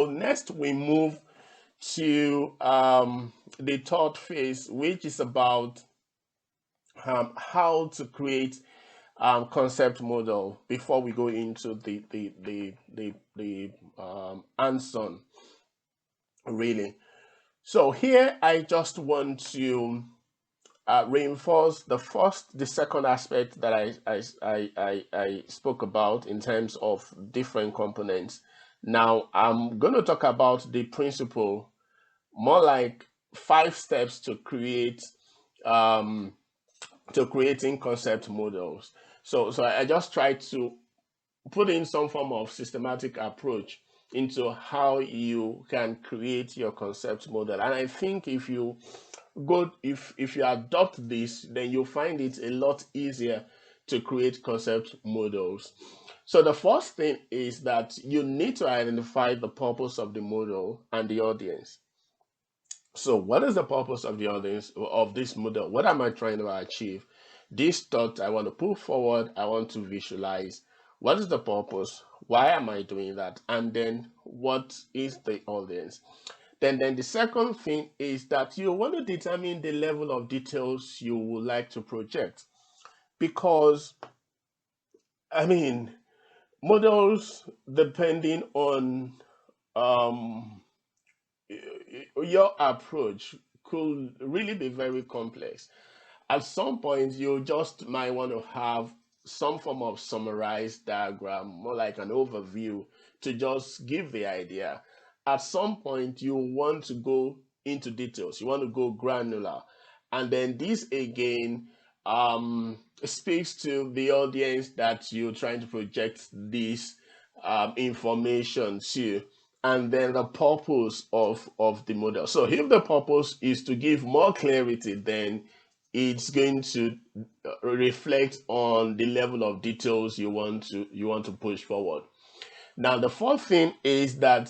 next we move to the third phase, which is about how to create concept model before we go into the hands-on, really. So here I just want to reinforce the second aspect that I spoke about in terms of different components. Now I'm going to talk about the principle, more like 5 steps um, to creating concept models. So I just try to put in some form of systematic approach into how you can create your concept model. And I think if you adopt this, then you'll find it a lot easier to create concept models. So the first thing is that you need to identify the purpose of the model and the audience. So what is the purpose of the audience of this model? What am I trying to achieve? This thought I want to put forward, I want to visualize. What is the purpose? Why am I doing that? And then what is the audience? Then the second thing is that you want to determine the level of details you would like to project. Because, I mean, models, depending on um, your approach, could really be very complex. At some point, you just might want to have some form of summarized diagram, more like an overview, to just give the idea. At some point, you want to go into details, you want to go granular. And then this again speaks to the audience that you're trying to project this information to, and then the purpose of the model. So if the purpose is to give more clarity, then it's going to reflect on the level of details you want to push forward. Now the fourth thing is that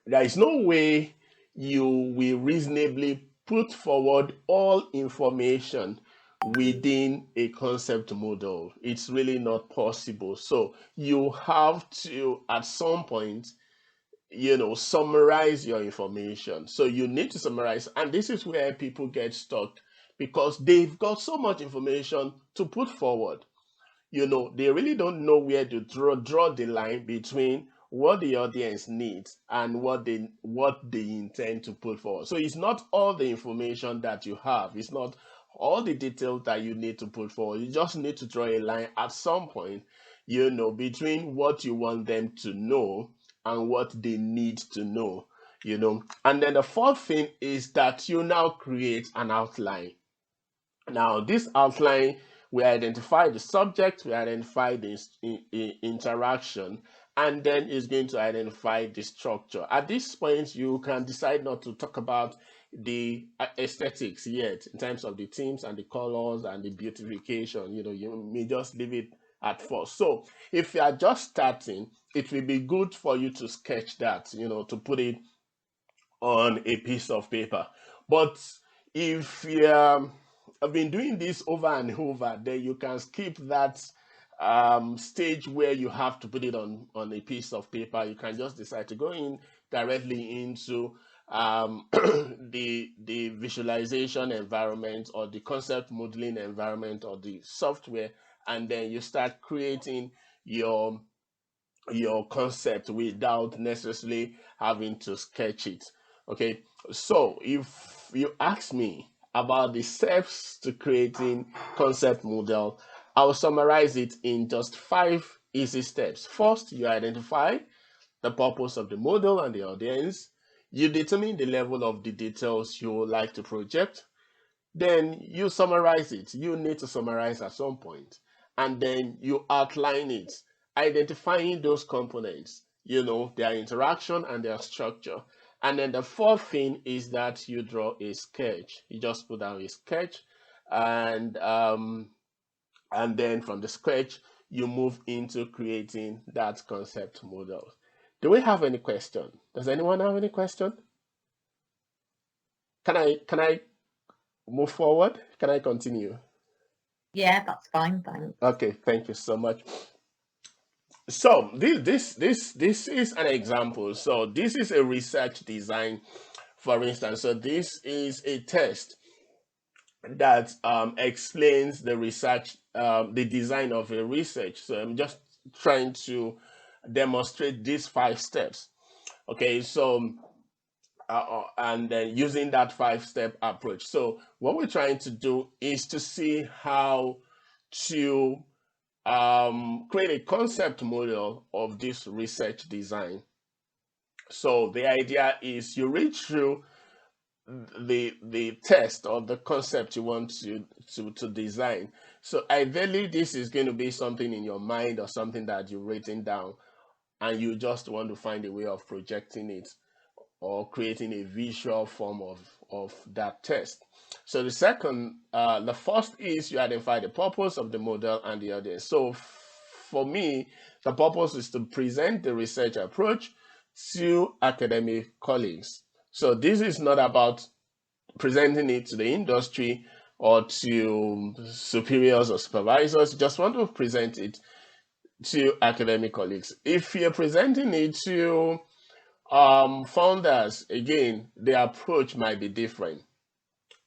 there is no way you will reasonably put forward all information within a concept model. It's really not possible. So you have to, at some point, summarize your information. So you need to summarize, and this is where people get stuck because they've got so much information to put forward. They really don't know where to draw the line between what the audience needs and what they intend to put forward. So it's not all the information that you have, it's not all the details that you need to put forward. You just need to draw a line at some point, between what you want them to know and what they need to know. And then the fourth thing is that you now create an outline. Now, this outline, we identify the subject, we identify the interaction, and then it's going to identify the structure. At this point, you can decide not to talk about the aesthetics yet in terms of the themes and the colors and the beautification. You may just leave it at first. So if you are just starting, it will be good for you to sketch that, to put it on a piece of paper. But if you have been doing this over and over, then you can skip that stage where you have to put it on a piece of paper. You can just decide to go in directly into the visualization environment or the concept modeling environment or the software, and then you start creating your concept without necessarily having to sketch it. Okay, so if you ask me about the steps to creating concept model, I'll summarize it in just 5 easy steps. First, you identify the purpose of the model and the audience. You determine the level of the details you would like to project. Then you summarize it. You need to summarize at some point. And then you outline it, identifying those components, their interaction and their structure. And then the fourth thing is that you draw a sketch. You just put down a sketch, and then from the sketch, you move into creating that concept model. Do we have any question? Does anyone have any question? Can I move forward? Can I continue? Yeah, that's fine, thanks. Okay, thank you so much. So this is an example. So this is a research design, for instance. So this is a test that explains the research, the design of a research. So I'm just trying to demonstrate these 5 steps. Okay, so and then using that 5 step approach. So what we're trying to do is to see how to create a concept model of this research design. So the idea is you read through the test or the concept you want to design. So ideally, this is going to be something in your mind or something that you've written down, and you just want to find a way of projecting it or creating a visual form of that test. So the first is you identify the purpose of the model and the audience. So for me, the purpose is to present the research approach to academic colleagues. So this is not about presenting it to the industry or to superiors or supervisors. You just want to present it to academic colleagues. If you're presenting it to founders, again, the approach might be different.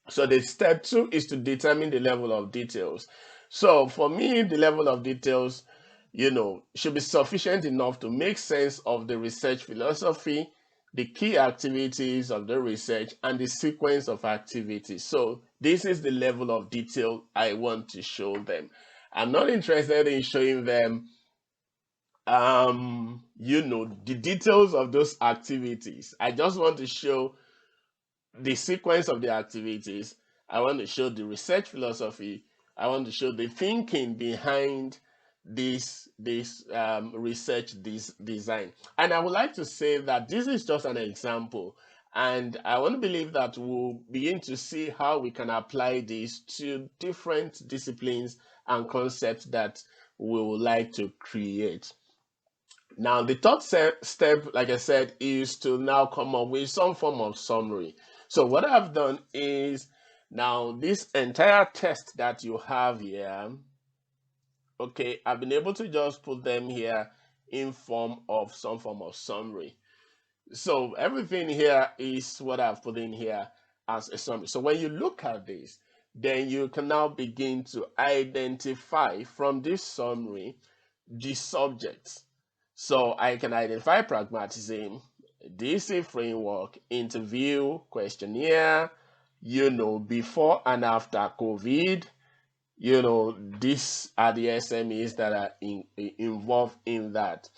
So the step 2 is to determine the level of details. So for me, the level of details, should be sufficient enough to make sense of the research philosophy, the key activities of the research, and the sequence of activities. So this is the level of detail I want to show them. I'm not interested in showing them the details of those activities. I just want to show the sequence of the activities. I want to show the research philosophy. I want to show the thinking behind this research design. And I would like to say that this is just an example. And I want to believe that we'll begin to see how we can apply this to different disciplines and concepts that we would like to create. Now, the third step, like I said, is to now come up with some form of summary. So what I've done is now this entire test that you have here, okay, I've been able to just put them here in form of some form of summary. So everything here is what I've put in here as a summary. So when you look at this, then you can now begin to identify from this summary the subjects. So I can identify pragmatism, DC framework, interview, questionnaire, before and after COVID, these are the SMEs that are involved in that.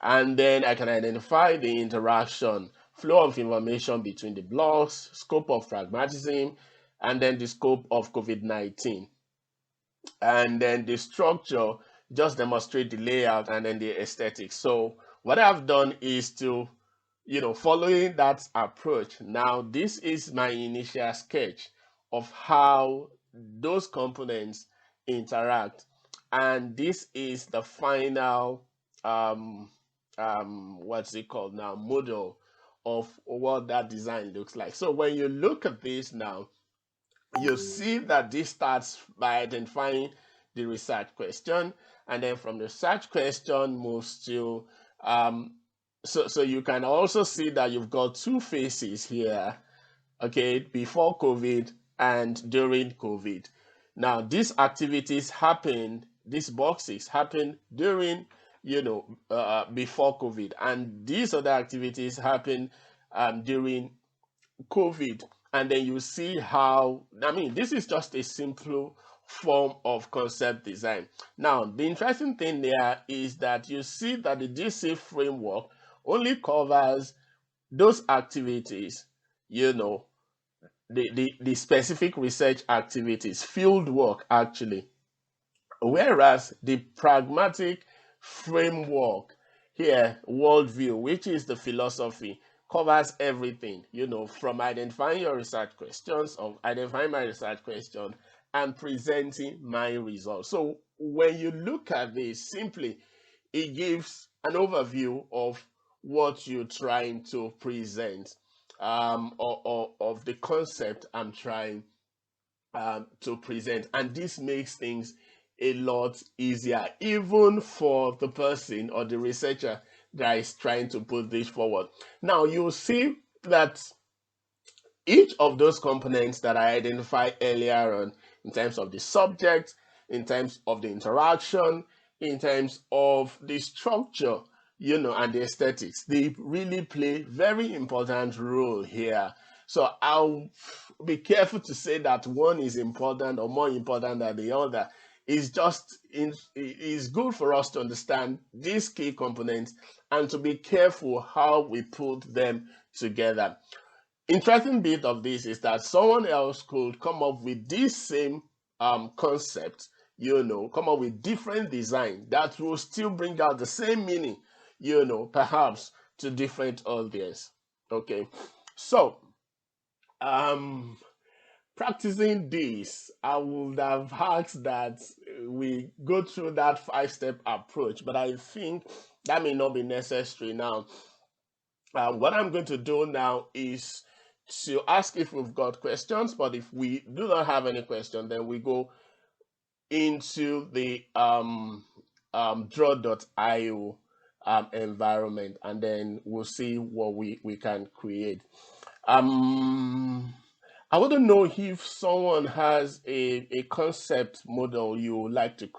And then I can identify the interaction, flow of information between the blocks, scope of pragmatism, and then the scope of COVID-19. And then the structure just demonstrate the layout and then the aesthetics. So what I've done is to, following that approach. Now, this is my initial sketch of how those components interact. And this is the final, what's it called now, model of what that design looks like. So when you look at this now, you see that this starts by identifying the research question, and then from the research question moves to so you can also see that you've got 2 phases here, okay, before COVID and during COVID. Now these activities happen, these boxes happen during, before COVID, and these other activities happen during COVID. And then you see how, I mean, this is just a simple form of concept design. Now, the interesting thing there is that you see that the DC framework only covers those activities, the specific research activities, field work actually. Whereas the pragmatic framework here, worldview, which is the philosophy, covers everything, from identifying your research questions, of identifying my research question, and presenting my results. So when you look at this, simply, it gives an overview of what you're trying to present, or of the concept I'm trying to present. And this makes things a lot easier, even for the person or the researcher that is trying to put this forward. Now, you'll see that each of those components that I identified earlier on, in terms of the subject, in terms of the interaction, in terms of the structure, and the aesthetics, they really play very important role here. So I'll be careful to say that one is important or more important than the other. It's good for us to understand these key components and to be careful how we put them together. Interesting bit of this is that someone else could come up with this same concept, come up with different design that will still bring out the same meaning, perhaps to different audience. Okay, so um practicing this, I would have asked that we go through that 5-step approach, but I think that may not be necessary now. What I'm going to do now is to ask if we've got questions, but if we do not have any question, then we go into the draw.io environment, and then we'll see what we can create. Um, I wouldn't know if someone has a concept model you would like to create.